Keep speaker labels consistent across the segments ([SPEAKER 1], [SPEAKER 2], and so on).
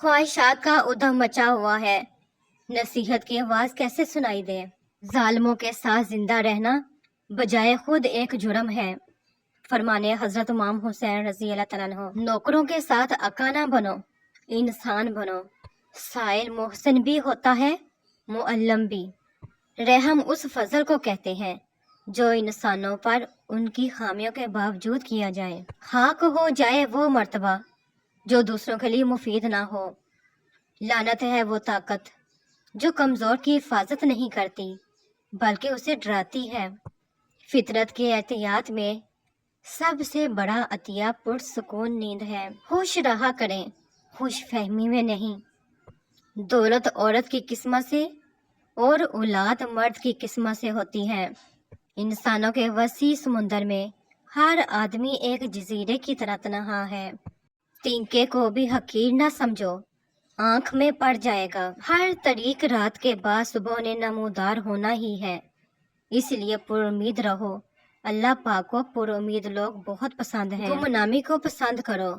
[SPEAKER 1] ख्वाहिशात का उद्यम मचा हुआ है, नसीहत की आवाज कैसे सुनाई दे। जालिमों के साथ जिंदा रहना बजाय खुद एक जुर्म है। फरमाने हजरत इमाम हुसैन रजी अल्लाह तआला अन्हु। नौकरों के साथ अका ना बनो, इंसान बनो। साइल मोहसिन भी होता है, मुअल्लम भी। रहम उस फजल को कहते हैं जो इंसानों पर उनकी खामियों के बावजूद किया जाए। खाक हो जाए वो मर्तबा जो दूसरों के लिए मुफीद ना हो। लानत है वो ताकत जो कमजोर की हिफाजत नहीं करती बल्कि उसे डराती है। फितरत के एहतियात में सबसे बड़ा अतिया पुरसुकून नींद है। खुश रहा करें, खुश फहमी में नहीं। दौलत औरत की किस्मत से और औलाद मर्द की किस्मत से होती है। इंसानों के वसी समुंदर में हर आदमी एक जजीरे की तरह तन्हा है। तिनके को भी हकीर न समझो, आंख में पड़ जाएगा। हर तरीक रात के बाद सुबह ने नमूदार होना ही है, इसलिए पुरुम्मीद रहो। अल्लाह पाक को पुरुम्मीद लोग बहुत पसंद हैं। गुमनामी को पसंद करो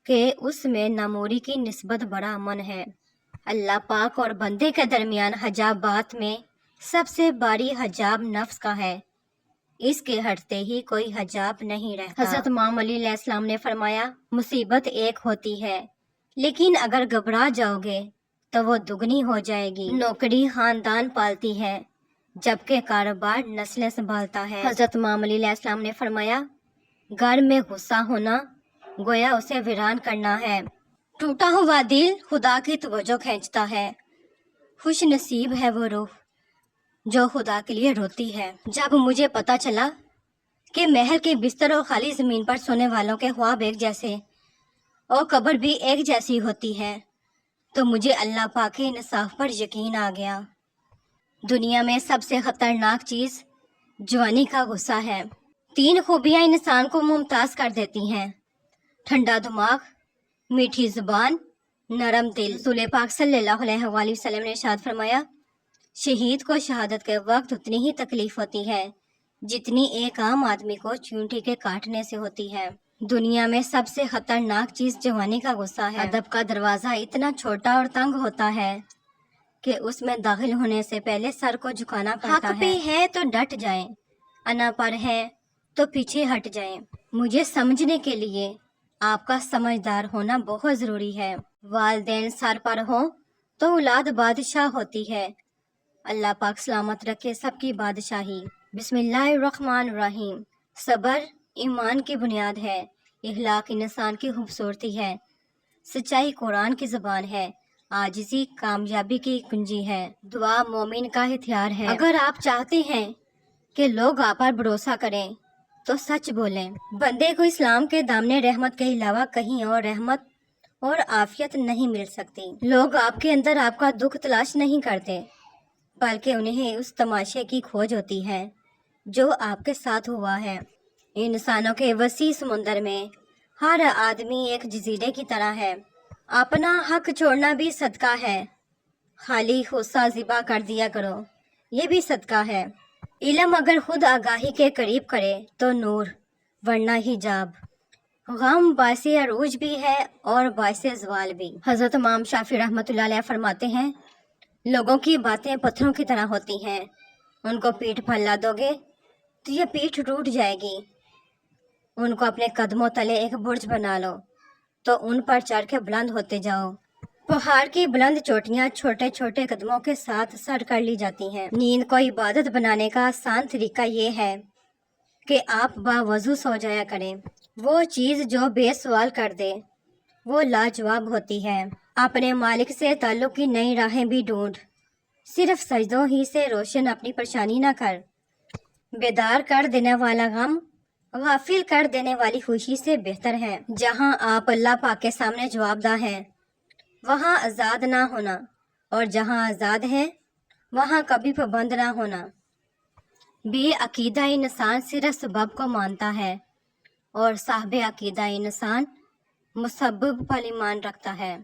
[SPEAKER 1] कि उसमें नामूरी की निस्बत बड़ा अमन है। अल्लाह पाक और बंदे के दरमियान हजाबात में सबसे बड़ी हजाब नफ्स का है, इसके हटते ही कोई हजाब नहीं रहता। हजरत इमाम अली अलैहिस्सलाम ने फरमाया, मुसीबत एक होती है लेकिन अगर घबरा जाओगे तो वो दुगनी हो जाएगी। नौकरी खानदान पालती है जबकि कारोबार नस्लें संभालता है। हजरत इमाम अली अलैहिस्सलाम ने फरमाया, घर में गुस्सा होना गोया उसे वीरान करना है। टूटा हुआ दिल खुदा की तवज्जो खींचता है। खुश नसीब है वो रूह जो खुदा के लिए रोती है। जब मुझे पता चला कि महल के बिस्तर और खाली जमीन पर सोने वालों के ख्वाब एक जैसे और कब्र भी एक जैसी होती है तो मुझे अल्लाह पाक के इंसाफ पर यकीन आ गया। दुनिया में सबसे खतरनाक चीज जवानी का गुस्सा है। 3 खूबियां इंसान को मुमताज कर देती हैं, ठंडा दिमाग, मीठी जुबान, नरम दिल। रसूल पाक सल्लल्लाहु अलैहि वसल्लम ने इरशाद फरमाया, शहीद को शहादत के वक्त उतनी ही तकलीफ होती है जितनी एक आम आदमी को चींटी के काटने से होती है। दुनिया में सबसे खतरनाक चीज जवानी का गुस्सा है। अदब का दरवाजा इतना छोटा और तंग होता है कि उसमें दाखिल होने से पहले सर को झुकाना पड़ता है। हक पे है तो डट जाएं, अना पर है तो पीछे हट जाएं। मुझे समझने के लिए आपका समझदार होना बहुत जरूरी है। वालिदैन सर पर हो तो औलाद बादशाह होती है। अल्लाह पाक सलामत रखे सबकी बादशाही। बिस्मिल्लाहिर्रहमानिर्रहीम। सब्र ईमान की बुनियाद है, इखलाक इंसान की खूबसूरती है, सच्चाई कुरान की ज़बान है, आजिज़ी कामयाबी की कुंजी है, दुआ मोमिन का हथियार है। अगर आप चाहते हैं कि लोग आप पर भरोसा करें तो सच बोलें। बंदे को इस्लाम के दामने रहमत के अलावा कहीं और रहमत और आफियत नहीं मिल सकती। लोग आपके अंदर आपका दुख तलाश नहीं करते बल्कि उन्हें उस तमाशे की खोज होती है जो आपके साथ हुआ है। इंसानों के वसी समुंदर में हर आदमी एक जजीरे की तरह है। अपना हक छोड़ना भी सदका है। खाली गुस्सा ज़िबा कर दिया करो, ये भी सदका है। इल्म अगर खुद आगाही के करीब करे तो नूर, वरना हिजाब। गम बाइसे अरूज भी है और बाइसे ज़वाल भी। हज़रत इमाम शाफी रहमतुल्लाह अलैह फरमाते हैं, लोगों की बातें पत्थरों की तरह होती हैं, उनको पीठ पर ला दोगे तो ये पीठ टूट जाएगी। उनको अपने कदमों तले एक बुर्ज बना लो तो उन पर चढ़ के बुलंद होते जाओ। पहाड़ की बुलंद चोटियां छोटे छोटे कदमों के साथ सर कर ली जाती हैं। नींद को इबादत बनाने का आसान तरीका ये है कि आप बावजू सो जाया करें। वो चीज़ जो बेसवाल कर दे वो लाजवाब होती है। अपने मालिक से ताल्लुक की नई राहें भी ढूंढ, सिर्फ सजदों ही से रोशन अपनी परेशानी ना कर। बेदार कर देने वाला गम गाफिल कर देने वाली खुशी से बेहतर है। जहाँ आप अल्लाह पाक के सामने जवाबदा हैं वहाँ आज़ाद ना होना, और जहाँ आज़ाद है वहाँ कभी पाबंद ना होना। बेअकीदा इंसान सिर्फ सबब को मानता है और साहिब अकीदा इंसान मुसब्बब पर ईमान रखता है।